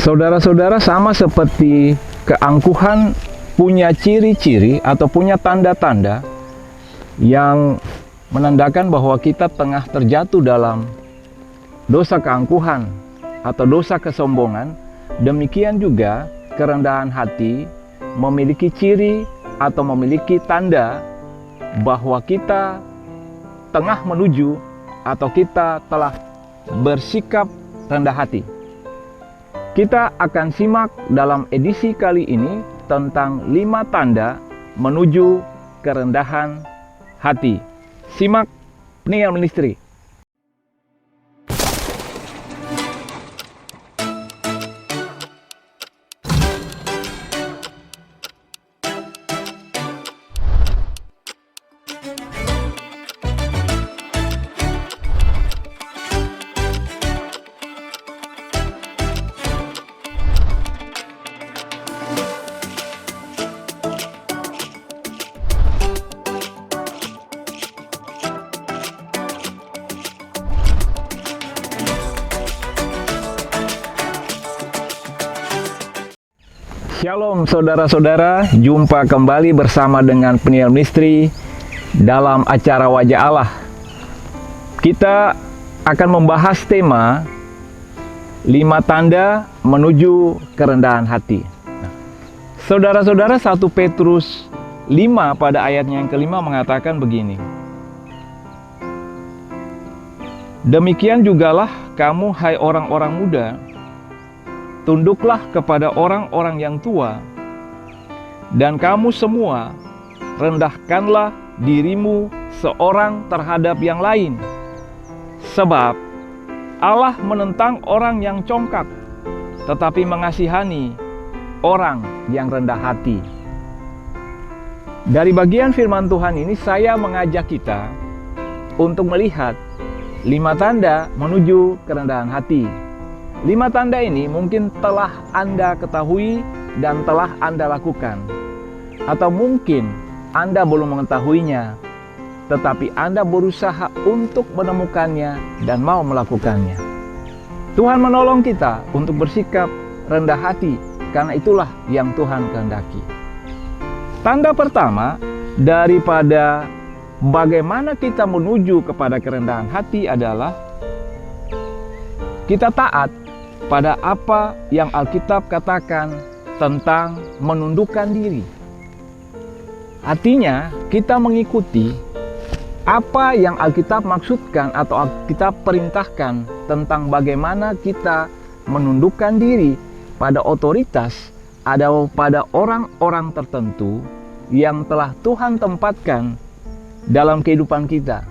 Saudara-saudara, sama seperti keangkuhan punya ciri-ciri atau punya tanda-tanda yang menandakan bahwa kita tengah terjatuh dalam dosa keangkuhan atau dosa kesombongan. Demikian juga kerendahan hati memiliki ciri atau memiliki tanda bahwa kita tengah menuju atau kita telah bersikap rendah hati. Kita akan simak dalam edisi kali ini tentang 5 tanda menuju kerendahan hati. Simak Peniel Ministry. Shalom saudara-saudara, jumpa kembali bersama dengan Peniel Ministry dalam acara Wajah Allah. Kita akan membahas tema 5 tanda menuju kerendahan hati. Saudara-saudara, 1 Petrus 5 pada ayatnya yang kelima mengatakan begini. Demikian jugalah kamu, hai orang-orang muda, tunduklah kepada orang-orang yang tua, dan kamu semua rendahkanlah dirimu seorang terhadap yang lain, sebab Allah menentang orang yang congkak, tetapi mengasihani orang yang rendah hati. Dari bagian firman Tuhan ini saya mengajak kita untuk melihat 5 tanda menuju kerendahan hati. 5 tanda ini mungkin telah Anda ketahui dan telah Anda lakukan. Atau mungkin Anda belum mengetahuinya, tetapi Anda berusaha untuk menemukannya dan mau melakukannya. Tuhan menolong kita untuk bersikap rendah hati, karena itulah yang Tuhan kehendaki. Tanda pertama daripada bagaimana kita menuju kepada kerendahan hati adalah kita taat pada apa yang Alkitab katakan tentang menundukkan diri. Artinya, kita mengikuti apa yang Alkitab maksudkan atau Alkitab perintahkan tentang bagaimana kita menundukkan diri pada otoritas atau pada orang-orang tertentu yang telah Tuhan tempatkan dalam kehidupan kita.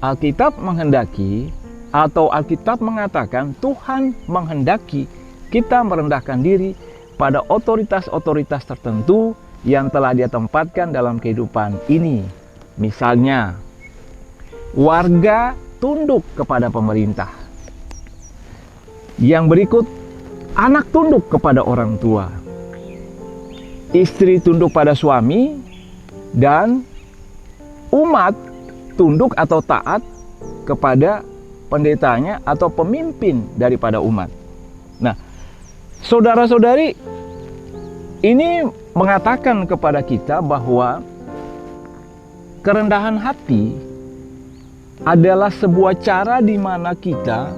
Alkitab menghendaki atau Alkitab mengatakan Tuhan menghendaki kita merendahkan diri pada otoritas-otoritas tertentu yang telah Dia tempatkan dalam kehidupan ini. Misalnya, warga tunduk kepada pemerintah. Yang berikut, anak tunduk kepada orang tua. Istri tunduk pada suami, dan umat tunduk atau taat kepada pendetanya atau pemimpin daripada umat. Nah, saudara-saudari, ini mengatakan kepada kita bahwa kerendahan hati adalah sebuah cara di mana kita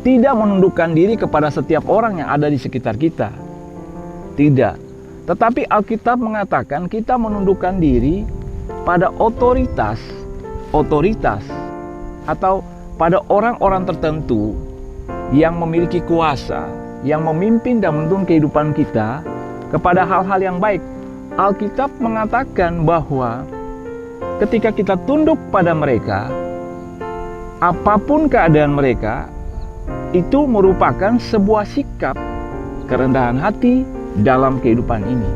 tidak menundukkan diri kepada setiap orang yang ada di sekitar kita. Tidak. Tetapi Alkitab mengatakan kita menundukkan diri pada otoritas atau pada orang-orang tertentu yang memiliki kuasa, yang memimpin dan menuntun kehidupan kita kepada hal-hal yang baik. Alkitab mengatakan bahwa ketika kita tunduk pada mereka, apapun keadaan mereka, itu merupakan sebuah sikap kerendahan hati dalam kehidupan ini.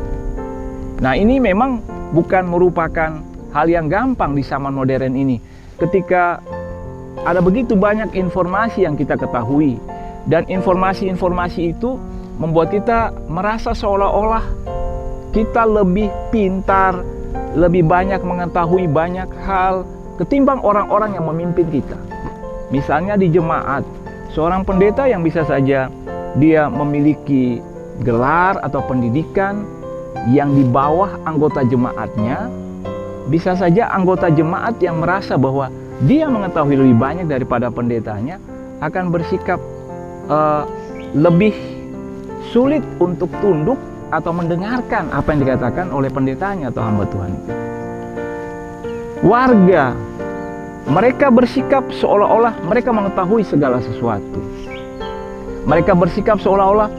Nah, ini memang bukan merupakan hal yang gampang di zaman modern ini. Ketika ada begitu banyak informasi yang kita ketahui, dan informasi-informasi itu membuat kita merasa seolah-olah kita lebih pintar, lebih banyak mengetahui banyak hal ketimbang orang-orang yang memimpin kita. Misalnya di jemaat, seorang pendeta yang bisa saja dia memiliki gelar atau pendidikan yang di bawah anggota jemaatnya, bisa saja anggota jemaat yang merasa bahwa dia mengetahui lebih banyak daripada pendetanya akan bersikap lebih sulit untuk tunduk atau mendengarkan apa yang dikatakan oleh pendetanya atau hamba Tuhan itu. Warga, mereka bersikap seolah-olah mereka mengetahui segala sesuatu. Mereka bersikap seolah-olah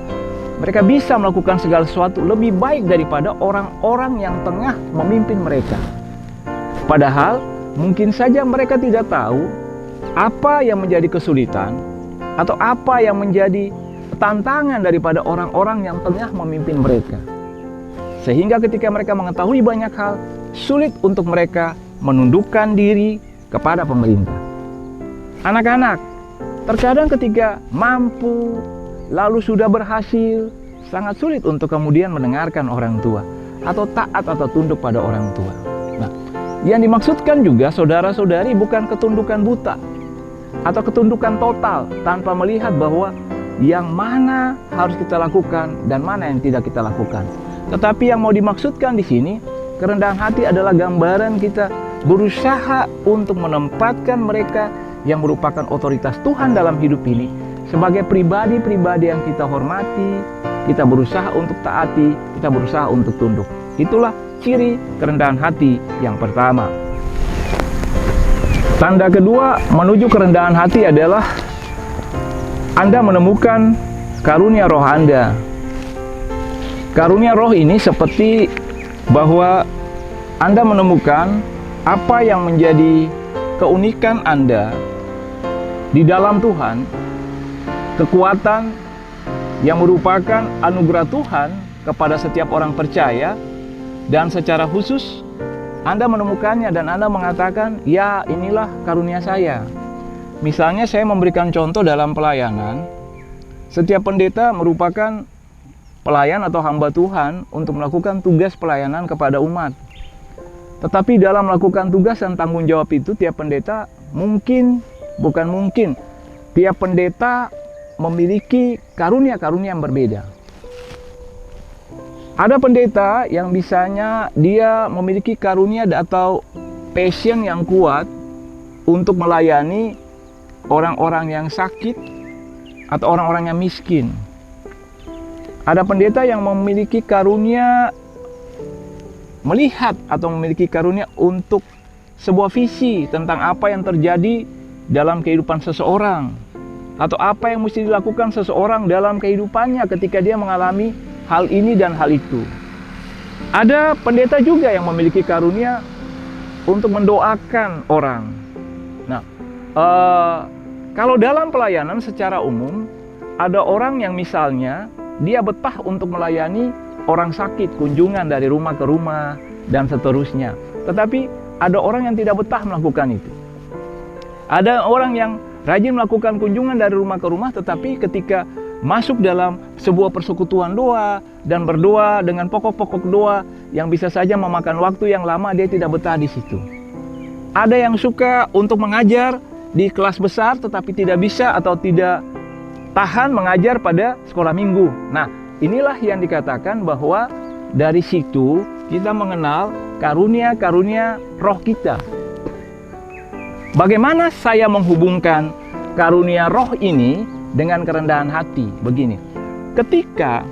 mereka bisa melakukan segala sesuatu lebih baik daripada orang-orang yang tengah memimpin mereka. Padahal mungkin saja mereka tidak tahu apa yang menjadi kesulitan atau apa yang menjadi tantangan daripada orang-orang yang tengah memimpin mereka. Sehingga ketika mereka mengetahui banyak hal, sulit untuk mereka menundukkan diri kepada pemerintah. Anak-anak, terkadang ketika mampu, lalu sudah berhasil, sangat sulit untuk kemudian mendengarkan orang tua atau taat atau tunduk pada orang tua. Nah, yang dimaksudkan juga saudara-saudari bukan ketundukan buta atau ketundukan total tanpa melihat bahwa yang mana harus kita lakukan dan mana yang tidak kita lakukan. Tetapi yang mau dimaksudkan di sini, kerendahan hati adalah gambaran kita berusaha untuk menempatkan mereka yang merupakan otoritas Tuhan dalam hidup ini sebagai pribadi-pribadi yang kita hormati, kita berusaha untuk taati, kita berusaha untuk tunduk. Itulah ciri kerendahan hati yang pertama. Tanda kedua menuju kerendahan hati adalah Anda menemukan karunia roh Anda. Karunia roh ini seperti bahwa Anda menemukan apa yang menjadi keunikan Anda di dalam Tuhan, kekuatan yang merupakan anugerah Tuhan kepada setiap orang percaya, dan secara khusus Anda menemukannya dan Anda mengatakan, ya inilah karunia saya. Misalnya saya memberikan contoh dalam pelayanan, setiap pendeta merupakan pelayan atau hamba Tuhan untuk melakukan tugas pelayanan kepada umat. Tetapi dalam melakukan tugas dan tanggung jawab itu, tiap pendeta tiap pendeta memiliki karunia-karunia yang berbeda. Ada pendeta yang misalnya dia memiliki karunia atau passion yang kuat untuk melayani orang-orang yang sakit atau orang-orang yang miskin. Ada pendeta yang memiliki karunia melihat atau memiliki karunia untuk sebuah visi tentang apa yang terjadi dalam kehidupan seseorang, atau apa yang mesti dilakukan seseorang dalam kehidupannya ketika dia mengalami hal ini dan hal itu. Ada pendeta juga yang memiliki karunia untuk mendoakan orang. Nah, kalau dalam pelayanan secara umum, ada orang yang misalnya dia betah untuk melayani orang sakit, kunjungan dari rumah ke rumah, dan seterusnya. Tetapi ada orang yang tidak betah melakukan itu. Ada orang yang rajin melakukan kunjungan dari rumah ke rumah, tetapi ketika masuk dalam sebuah persekutuan doa dan berdoa dengan pokok-pokok doa yang bisa saja memakan waktu yang lama, dia tidak betah di situ. Ada yang suka untuk mengajar di kelas besar tetapi tidak bisa atau tidak tahan mengajar pada sekolah minggu. Nah, inilah yang dikatakan bahwa dari situ kita mengenal karunia-karunia roh kita. Bagaimana saya menghubungkan karunia roh ini dengan kerendahan hati? Begini, ketika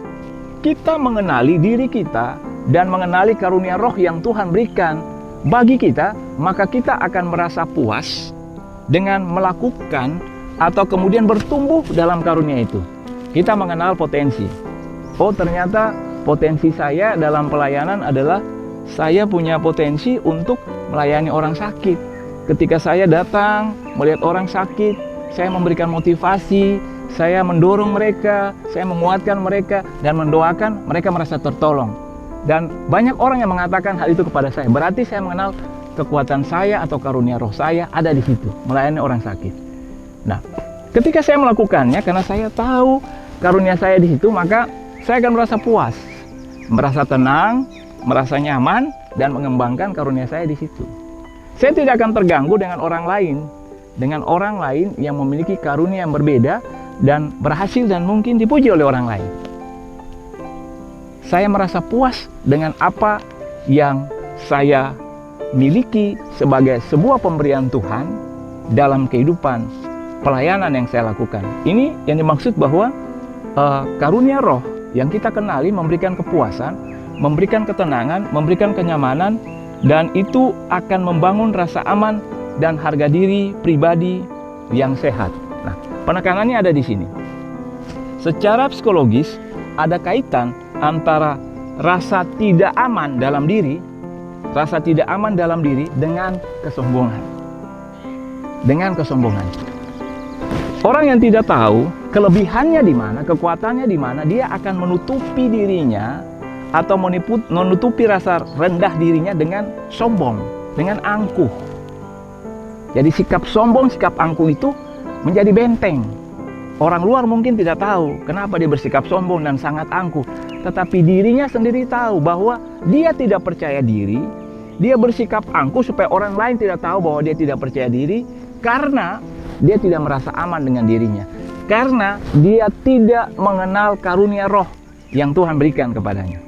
kita mengenali diri kita dan mengenali karunia roh yang Tuhan berikan bagi kita, maka kita akan merasa puas dengan melakukan atau kemudian bertumbuh dalam karunia itu. Kita mengenal potensi. Oh, ternyata potensi saya dalam pelayanan adalah saya punya potensi untuk melayani orang sakit. Ketika saya datang melihat orang sakit, saya memberikan motivasi, saya mendorong mereka, saya menguatkan mereka, dan mendoakan mereka merasa tertolong. Dan banyak orang yang mengatakan hal itu kepada saya. Berarti saya mengenal kekuatan saya atau karunia roh saya ada di situ, melayani orang sakit. Nah, ketika saya melakukannya, karena saya tahu karunia saya di situ, maka saya akan merasa puas, merasa tenang, merasa nyaman, dan mengembangkan karunia saya di situ. Saya tidak akan terganggu dengan orang lain yang memiliki karunia yang berbeda dan berhasil dan mungkin dipuji oleh orang lain. Saya merasa puas dengan apa yang saya miliki sebagai sebuah pemberian Tuhan dalam kehidupan pelayanan yang saya lakukan. Ini yang dimaksud bahwa karunia roh yang kita kenali memberikan kepuasan, memberikan ketenangan, memberikan kenyamanan, dan itu akan membangun rasa aman dan harga diri pribadi yang sehat. Nah, penekanannya ada di sini. Secara psikologis ada kaitan antara rasa tidak aman dalam diri, dengan kesombongan. Orang yang tidak tahu kelebihannya di mana, kekuatannya di mana, dia akan menutupi dirinya atau menutupi rasa rendah dirinya dengan sombong, dengan angkuh. Jadi sikap sombong, sikap angkuh itu menjadi benteng. Orang luar mungkin tidak tahu kenapa dia bersikap sombong dan sangat angkuh, tetapi dirinya sendiri tahu bahwa dia tidak percaya diri. Dia bersikap angkuh supaya orang lain tidak tahu bahwa dia tidak percaya diri, karena dia tidak merasa aman dengan dirinya, karena dia tidak mengenal karunia roh yang Tuhan berikan kepadanya.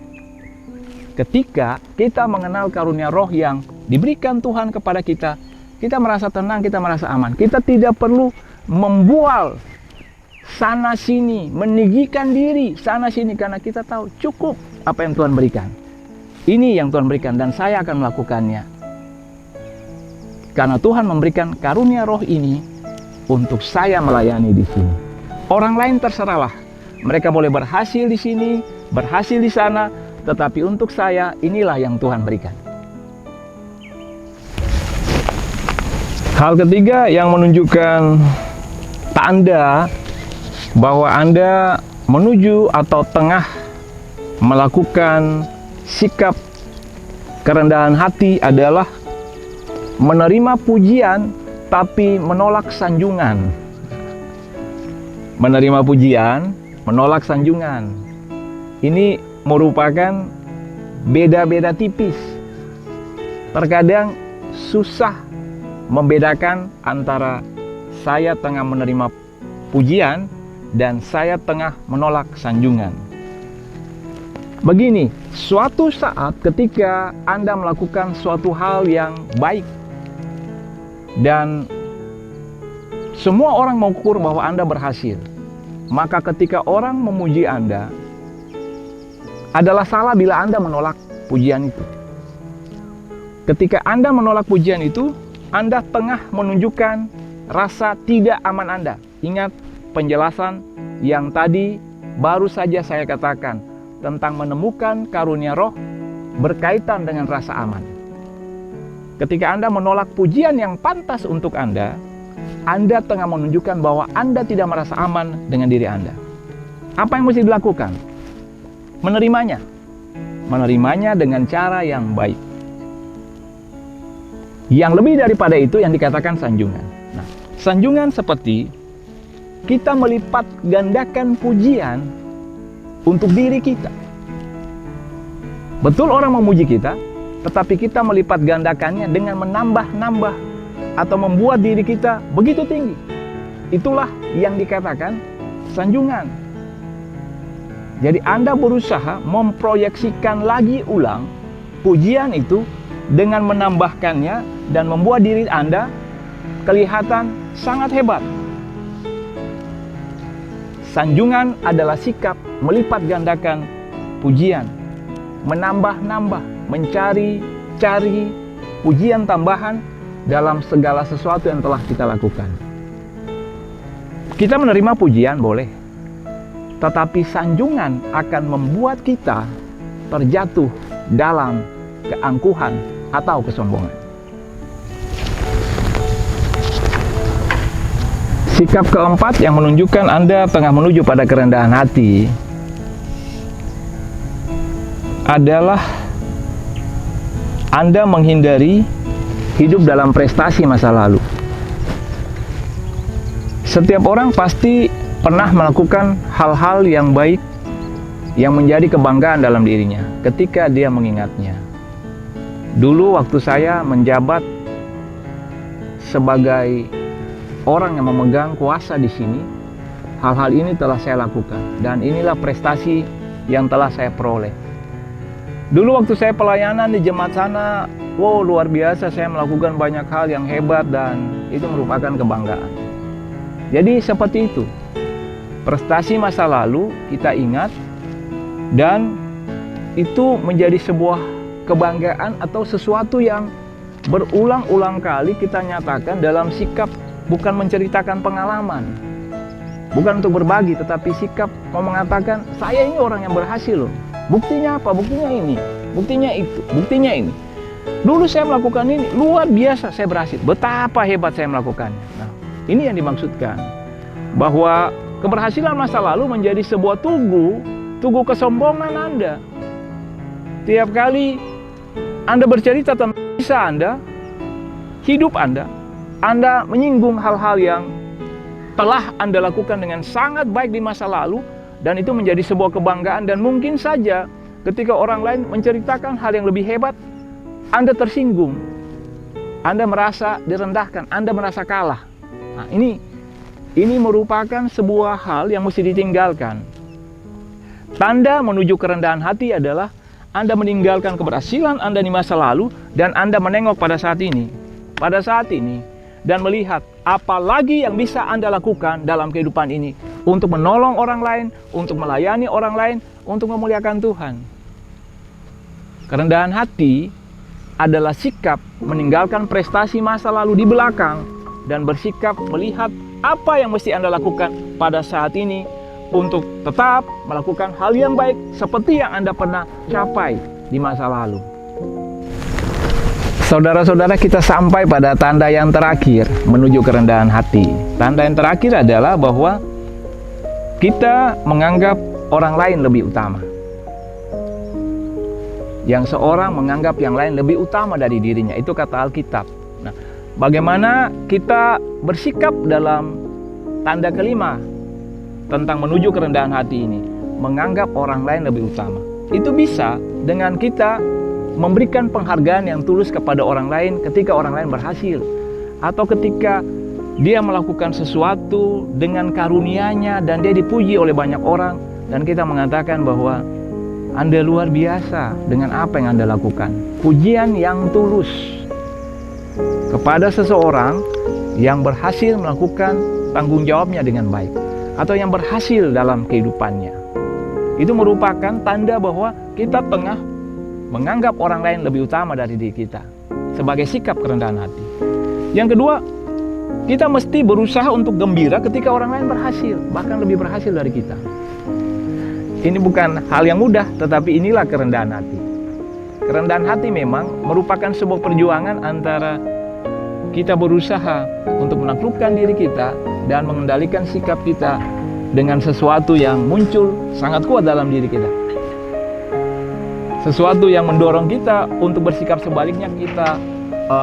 Ketika kita mengenal karunia roh yang diberikan Tuhan kepada kita, kita merasa tenang, kita merasa aman. Kita tidak perlu membual sana sini, meninggikan diri sana sini, karena kita tahu cukup apa yang Tuhan berikan. Ini yang Tuhan berikan dan saya akan melakukannya. Karena Tuhan memberikan karunia roh ini untuk saya melayani di sini. Orang lain terserahlah. Mereka boleh berhasil di sini, berhasil di sana, tetapi untuk saya inilah yang Tuhan berikan. Hal ketiga yang menunjukkan tanda bahwa Anda menuju atau tengah melakukan sikap kerendahan hati adalah menerima pujian tapi menolak sanjungan. Menerima pujian, menolak sanjungan. Ini merupakan beda-beda tipis. Terkadang susah membedakan antara saya tengah menerima pujian dan saya tengah menolak sanjungan. Begini, suatu saat ketika Anda melakukan suatu hal yang baik dan semua orang mengukur bahwa Anda berhasil, maka ketika orang memuji Anda, adalah salah bila Anda menolak pujian itu. Ketika Anda menolak pujian itu, Anda tengah menunjukkan rasa tidak aman Anda. Ingat penjelasan yang tadi baru saja saya katakan tentang menemukan karunia roh berkaitan dengan rasa aman. Ketika Anda menolak pujian yang pantas untuk Anda tengah menunjukkan bahwa Anda tidak merasa aman dengan diri Anda. Apa yang mesti dilakukan? Menerimanya dengan cara yang baik. Yang lebih daripada itu yang dikatakan sanjungan. Nah, sanjungan seperti kita melipat gandakan pujian untuk diri kita. Betul orang memuji kita, tetapi kita melipat gandakannya dengan menambah-nambah atau membuat diri kita begitu tinggi. Itulah yang dikatakan sanjungan. Jadi Anda berusaha memproyeksikan lagi ulang pujian itu dengan menambahkannya dan membuat diri Anda kelihatan sangat hebat. Sanjungan adalah sikap melipat gandakan pujian, menambah-nambah, mencari-cari pujian tambahan dalam segala sesuatu yang telah kita lakukan. Kita menerima pujian boleh, tetapi sanjungan akan membuat kita terjatuh dalam keangkuhan atau kesombongan. Sikap keempat yang menunjukkan Anda tengah menuju pada kerendahan hati adalah Anda menghindari hidup dalam prestasi masa lalu. Setiap orang pasti pernah melakukan hal-hal yang baik yang menjadi kebanggaan dalam dirinya ketika dia mengingatnya. Dulu waktu saya menjabat sebagai orang yang memegang kuasa di sini, hal-hal ini telah saya lakukan dan inilah prestasi yang telah saya peroleh. Dulu waktu saya pelayanan di jemaat sana, wow, luar biasa, saya melakukan banyak hal yang hebat dan itu merupakan kebanggaan. Jadi seperti itu, prestasi masa lalu kita ingat dan itu menjadi sebuah kebanggaan atau sesuatu yang berulang-ulang kali kita nyatakan dalam sikap, bukan menceritakan pengalaman, bukan untuk berbagi, tetapi sikap mau mengatakan saya ini orang yang berhasil loh. Buktinya apa? Buktinya ini, buktinya itu, buktinya ini. Dulu saya melakukan ini, luar biasa saya berhasil. Betapa hebat saya melakukannya. Nah, ini yang dimaksudkan, bahwa keberhasilan masa lalu menjadi sebuah tugu kesombongan Anda. Tiap kali Anda bercerita tentang kisah Anda, hidup Anda menyinggung hal-hal yang telah Anda lakukan dengan sangat baik di masa lalu, dan itu menjadi sebuah kebanggaan. Dan mungkin saja ketika orang lain menceritakan hal yang lebih hebat, Anda tersinggung, Anda merasa direndahkan, Anda merasa kalah. Nah, ini merupakan sebuah hal yang mesti ditinggalkan. Tanda menuju kerendahan hati adalah Anda meninggalkan keberhasilan Anda di masa lalu dan Anda menengok pada saat ini, dan melihat apa lagi yang bisa Anda lakukan dalam kehidupan ini untuk menolong orang lain, untuk melayani orang lain, untuk memuliakan Tuhan. Kerendahan hati adalah sikap meninggalkan prestasi masa lalu di belakang dan bersikap melihat apa yang mesti Anda lakukan pada saat ini untuk tetap melakukan hal yang baik seperti yang Anda pernah capai di masa lalu. Saudara-saudara, kita sampai pada tanda yang terakhir menuju kerendahan hati. Tanda yang terakhir adalah bahwa kita menganggap orang lain lebih utama. Yang seorang menganggap yang lain lebih utama dari dirinya, itu kata Alkitab. Nah, bagaimana kita bersikap dalam tanda kelima tentang menuju kerendahan hati ini? Menganggap orang lain lebih utama. Itu bisa dengan kita memberikan penghargaan yang tulus kepada orang lain ketika orang lain berhasil, atau ketika dia melakukan sesuatu dengan karunia-Nya dan dia dipuji oleh banyak orang, dan kita mengatakan bahwa Anda luar biasa dengan apa yang Anda lakukan. Pujian yang tulus kepada seseorang yang berhasil melakukan tanggung jawabnya dengan baik, atau yang berhasil dalam kehidupannya. Itu merupakan tanda bahwa kita tengah menganggap orang lain lebih utama dari diri kita, sebagai sikap kerendahan hati. Yang kedua, kita mesti berusaha untuk gembira ketika orang lain berhasil, bahkan lebih berhasil dari kita. Ini bukan hal yang mudah, tetapi inilah kerendahan hati. Kerendahan hati memang merupakan sebuah perjuangan antara kita berusaha untuk menaklukkan diri kita dan mengendalikan sikap kita dengan sesuatu yang muncul sangat kuat dalam diri kita. Sesuatu yang mendorong kita untuk bersikap sebaliknya kita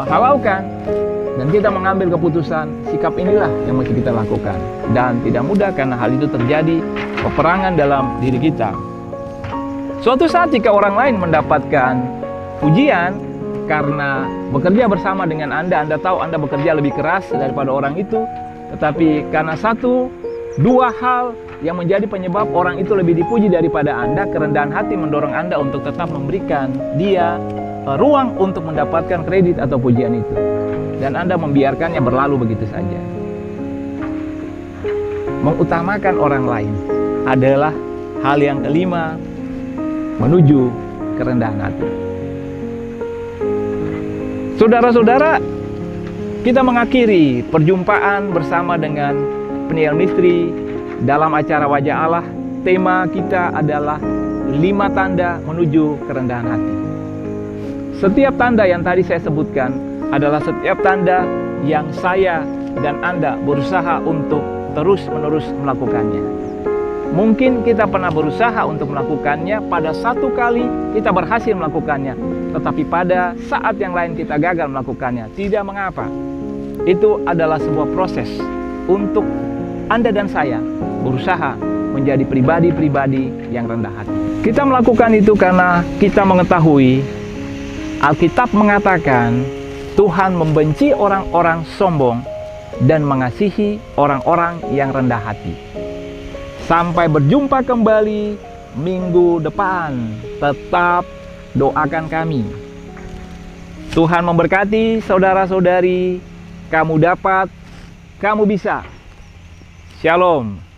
halaukan, dan kita mengambil keputusan, sikap inilah yang mesti kita lakukan. Dan tidak mudah karena hal itu terjadi peperangan dalam diri kita. Suatu saat jika orang lain mendapatkan pujian karena bekerja bersama dengan Anda tahu Anda bekerja lebih keras daripada orang itu, tetapi karena satu, dua hal yang menjadi penyebab orang itu lebih dipuji daripada Anda, kerendahan hati mendorong Anda untuk tetap memberikan dia ruang untuk mendapatkan kredit atau pujian itu. Dan Anda membiarkannya berlalu begitu saja. Mengutamakan orang lain adalah hal yang kelima menuju kerendahan hati. Saudara-saudara, kita mengakhiri perjumpaan bersama dengan penyiar misteri dalam acara Wajah Allah. Tema kita adalah 5 tanda menuju kerendahan hati. Setiap tanda yang tadi saya sebutkan adalah setiap tanda yang saya dan Anda berusaha untuk terus-menerus melakukannya. Mungkin kita pernah berusaha untuk melakukannya, pada satu kali kita berhasil melakukannya, tetapi pada saat yang lain kita gagal melakukannya. Tidak mengapa. Itu adalah sebuah proses untuk Anda dan saya berusaha menjadi pribadi-pribadi yang rendah hati. Kita melakukan itu karena kita mengetahui Alkitab mengatakan Tuhan membenci orang-orang sombong dan mengasihi orang-orang yang rendah hati. Sampai berjumpa kembali minggu depan. Tetap doakan kami. Tuhan memberkati saudara-saudari. Kamu dapat, kamu bisa. Shalom.